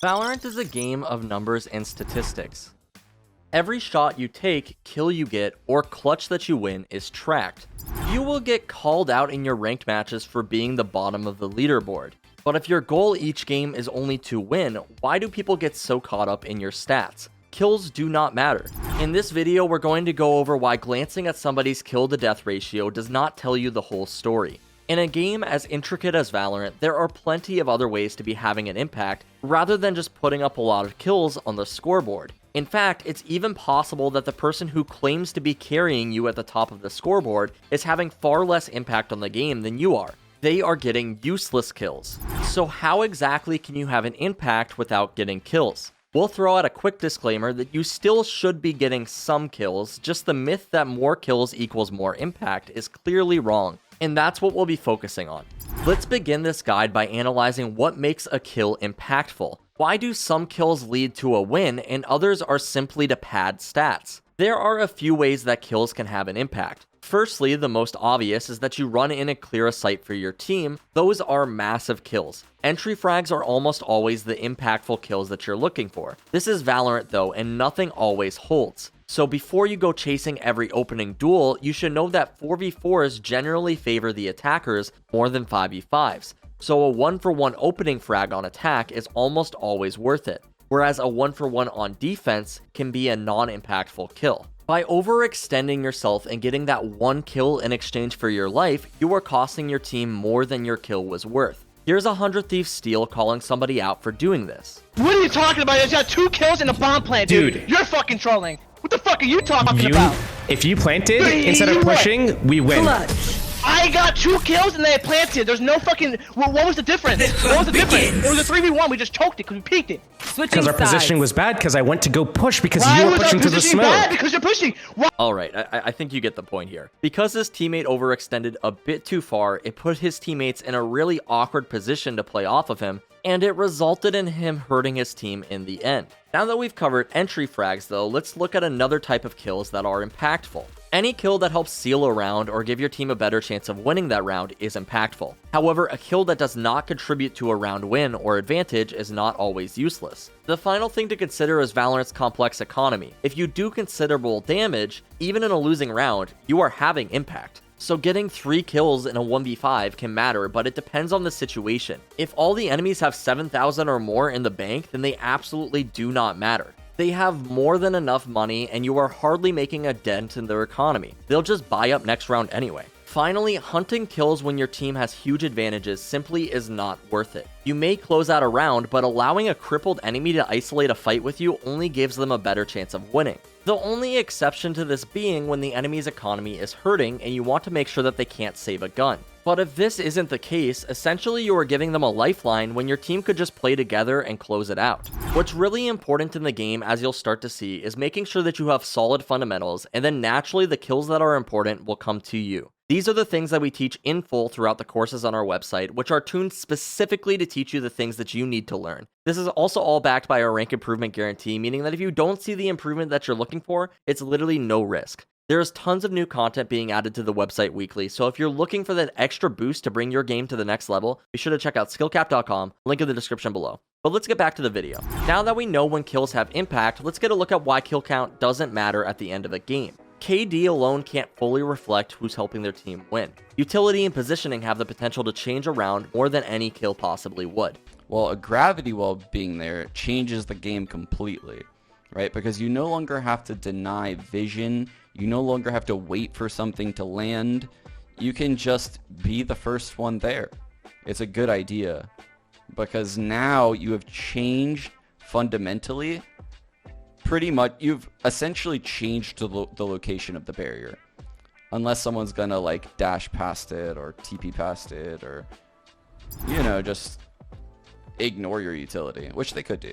Valorant is a game of numbers and statistics. Every shot you take, kill you get, or clutch that you win is tracked. You will get called out in your ranked matches for being the bottom of the leaderboard. But if your goal each game is only to win, why do people get so caught up in your stats? Kills do not matter. In this video, we're going to go over why glancing at somebody's kill to death ratio does not tell you the whole story. In a game as intricate as Valorant, there are plenty of other ways to be having an impact rather than just putting up a lot of kills on the scoreboard. In fact, it's even possible that the person who claims to be carrying you at the top of the scoreboard is having far less impact on the game than you are. They are getting useless kills. So how exactly can you have an impact without getting kills? We'll throw out a quick disclaimer that you still should be getting some kills, just the myth that more kills equals more impact is clearly wrong, and that's what we'll be focusing on. Let's begin this guide by analyzing what makes a kill impactful. Why do some kills lead to a win and others are simply to pad stats? There are a few ways that kills can have an impact. Firstly, the most obvious is that you run in and clear a site for your team. Those are massive kills. Entry frags are almost always the impactful kills that you're looking for. This is Valorant though, and nothing always holds. So before you go chasing every opening duel, you should know that 4v4s generally favor the attackers more than 5v5s. So a 1-for-1 opening frag on attack is almost always worth it, whereas a 1-for-1 on defense can be a non-impactful kill. By overextending yourself and getting that one kill in exchange for your life, you are costing your team more than your kill was worth. Here's 100 Thieves Steel calling somebody out for doing this. What are you talking about? He's got 2 kills in a bomb plant, dude. You're fucking trolling. What the fuck are you talking about? If you planted instead of pushing, we win. I got 2 kills and they planted. There's no fucking. What was the difference? What was the difference? It was a 3v1. We just choked it because we peeked it. Because our positioning was bad. Because I went to go push because you were pushing through the smoke. Bad? Because you're pushing. Alright, I think you get the point here. Because his teammate overextended a bit too far, it put his teammates in a really awkward position to play off of him, and it resulted in him hurting his team in the end. Now that we've covered entry frags though, let's look at another type of kills that are impactful. Any kill that helps seal a round or give your team a better chance of winning that round is impactful. However, a kill that does not contribute to a round win or advantage is not always useless. The final thing to consider is Valorant's complex economy. If you do considerable damage, even in a losing round, you are having impact. So getting 3 kills in a 1v5 can matter, but it depends on the situation. If all the enemies have 7,000 or more in the bank, then they absolutely do not matter. They have more than enough money and you are hardly making a dent in their economy. They'll just buy up next round anyway. Finally, hunting kills when your team has huge advantages simply is not worth it. You may close out a round, but allowing a crippled enemy to isolate a fight with you only gives them a better chance of winning. The only exception to this being when the enemy's economy is hurting and you want to make sure that they can't save a gun. But if this isn't the case, essentially you are giving them a lifeline when your team could just play together and close it out. What's really important in the game, as you'll start to see, is making sure that you have solid fundamentals, and then naturally the kills that are important will come to you. These are the things that we teach in full throughout the courses on our website, which are tuned specifically to teach you the things that you need to learn. This is also all backed by our rank improvement guarantee, meaning that if you don't see the improvement that you're looking for, it's literally no risk. There is tons of new content being added to the website weekly, so if you're looking for that extra boost to bring your game to the next level, be sure to check out SkillCapped.com, link in the description below. But let's get back to the video. Now that we know when kills have impact, let's get a look at why kill count doesn't matter at the end of a game. KD alone can't fully reflect who's helping their team win. Utility and positioning have the potential to change a round more than any kill possibly would. Well, a gravity well being there changes the game completely, right? Because you no longer have to deny vision. You no longer have to wait for something to land. You can just be the first one there. It's a good idea because now you have changed fundamentally. Pretty much, you've essentially changed the location of the barrier. Unless someone's gonna like dash past it or TP past it or, you know, just ignore your utility, which they could do.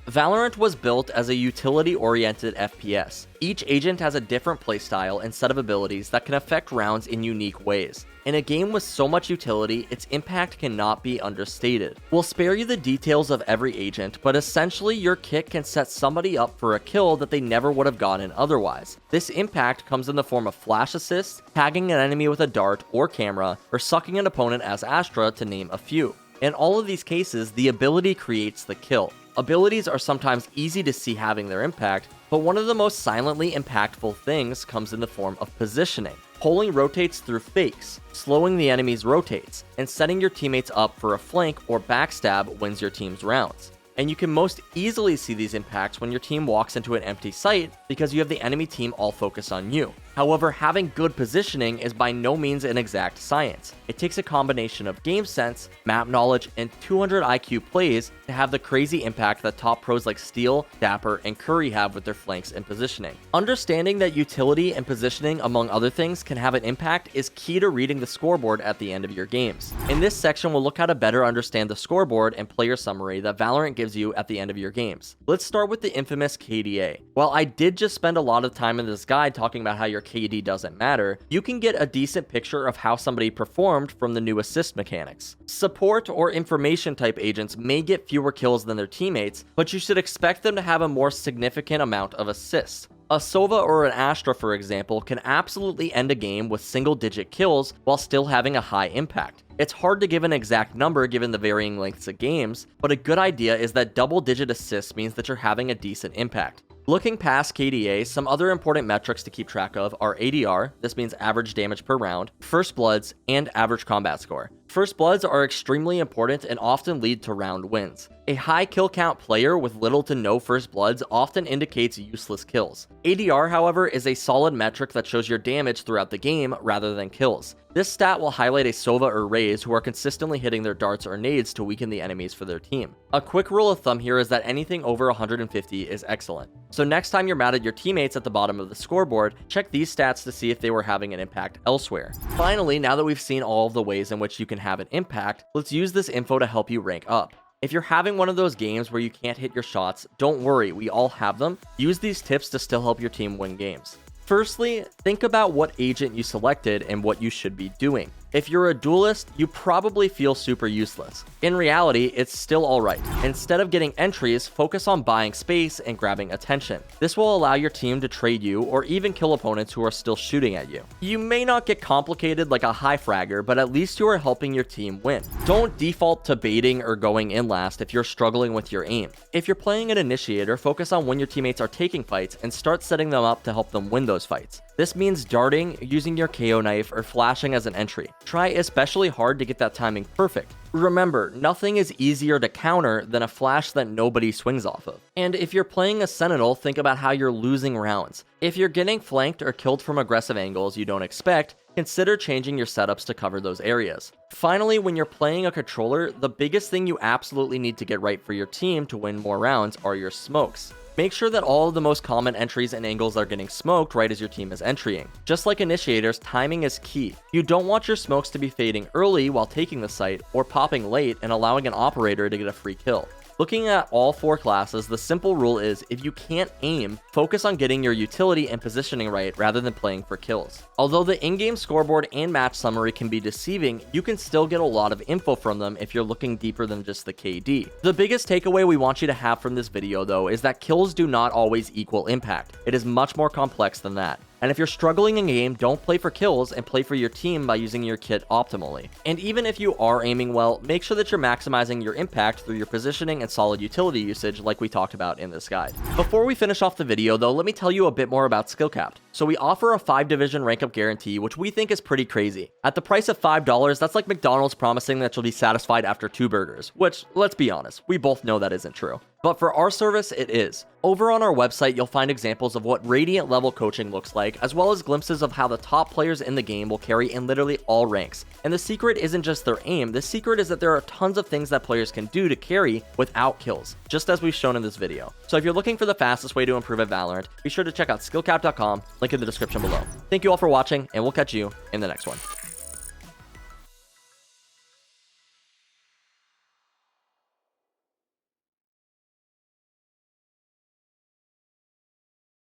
Valorant was built as a utility-oriented FPS. Each agent has a different playstyle and set of abilities that can affect rounds in unique ways. In a game with so much utility, its impact cannot be understated. We'll spare you the details of every agent, but essentially your kit can set somebody up for a kill that they never would have gotten otherwise. This impact comes in the form of flash assists, tagging an enemy with a dart or camera, or sucking an opponent as Astra, to name a few. In all of these cases, the ability creates the kill. Abilities are sometimes easy to see having their impact, but one of the most silently impactful things comes in the form of positioning. Pulling rotates through fakes, slowing the enemy's rotates, and setting your teammates up for a flank or backstab wins your team's rounds. And you can most easily see these impacts when your team walks into an empty site because you have the enemy team all focused on you. However, having good positioning is by no means an exact science. It takes a combination of game sense, map knowledge, and 200 IQ plays to have the crazy impact that top pros like Steel, Dapper, and Curry have with their flanks and positioning. Understanding that utility and positioning, among other things, can have an impact is key to reading the scoreboard at the end of your games. In this section, we'll look how to better understand the scoreboard and player summary that Valorant gives you at the end of your games. Let's start with the infamous KDA. While I did just spend a lot of time in this guide talking about how your KD doesn't matter, you can get a decent picture of how somebody performed from the new assist mechanics. Support or information type agents may get fewer kills than their teammates, but you should expect them to have a more significant amount of assists. A Sova or an Astra, for example, can absolutely end a game with single-digit kills while still having a high impact. It's hard to give an exact number given the varying lengths of games, but a good idea is that double-digit assists means that you're having a decent impact. Looking past KDA, some other important metrics to keep track of are ADR, this means average damage per round, first bloods, and average combat score. First bloods are extremely important and often lead to round wins. A high kill count player with little to no first bloods often indicates useless kills. ADR, however, is a solid metric that shows your damage throughout the game rather than kills. This stat will highlight a Sova or Raze who are consistently hitting their darts or nades to weaken the enemies for their team. A quick rule of thumb here is that anything over 150 is excellent. So next time you're mad at your teammates at the bottom of the scoreboard, check these stats to see if they were having an impact elsewhere. Finally, now that we've seen all of the ways in which you can have an impact, let's use this info to help you rank up. If you're having one of those games where you can't hit your shots, don't worry, we all have them. Use these tips to still help your team win games. Firstly, think about what agent you selected and what you should be doing. If you're a duelist, you probably feel super useless. In reality, it's still alright. Instead of getting entries, focus on buying space and grabbing attention. This will allow your team to trade you or even kill opponents who are still shooting at you. You may not get complicated like a high fragger, but at least you are helping your team win. Don't default to baiting or going in last if you're struggling with your aim. If you're playing an initiator, focus on when your teammates are taking fights and start setting them up to help them win those fights. This means darting, using your KO knife, or flashing as an entry. Try especially hard to get that timing perfect. Remember, nothing is easier to counter than a flash that nobody swings off of. And if you're playing a Sentinel, think about how you're losing rounds. If you're getting flanked or killed from aggressive angles you don't expect, consider changing your setups to cover those areas. Finally, when you're playing a controller, the biggest thing you absolutely need to get right for your team to win more rounds are your smokes. Make sure that all of the most common entries and angles are getting smoked right as your team is entrying. Just like initiators, timing is key. You don't want your smokes to be fading early while taking the site, or popping late and allowing an operator to get a free kill. Looking at all four classes, the simple rule is if you can't aim, focus on getting your utility and positioning right rather than playing for kills. Although the in-game scoreboard and match summary can be deceiving, you can still get a lot of info from them if you're looking deeper than just the KD. The biggest takeaway we want you to have from this video though is that kills do not always equal impact. It is much more complex than that. And if you're struggling in game, don't play for kills and play for your team by using your kit optimally. And even if you are aiming well, make sure that you're maximizing your impact through your positioning and solid utility usage like we talked about in this guide. Before we finish off the video though, let me tell you a bit more about SkillCapped. So we offer a 5-division rank up guarantee, which we think is pretty crazy. At the price of $5, that's like McDonald's promising that you'll be satisfied after 2 burgers, which, let's be honest, we both know that isn't true. But for our service, it is. Over on our website, you'll find examples of what Radiant level coaching looks like, as well as glimpses of how the top players in the game will carry in literally all ranks. And the secret isn't just their aim, the secret is that there are tons of things that players can do to carry without kills, just as we've shown in this video. So if you're looking for the fastest way to improve at Valorant, be sure to check out skillcapped.com, link in the description below. Thank you all for watching, and we'll catch you in the next one.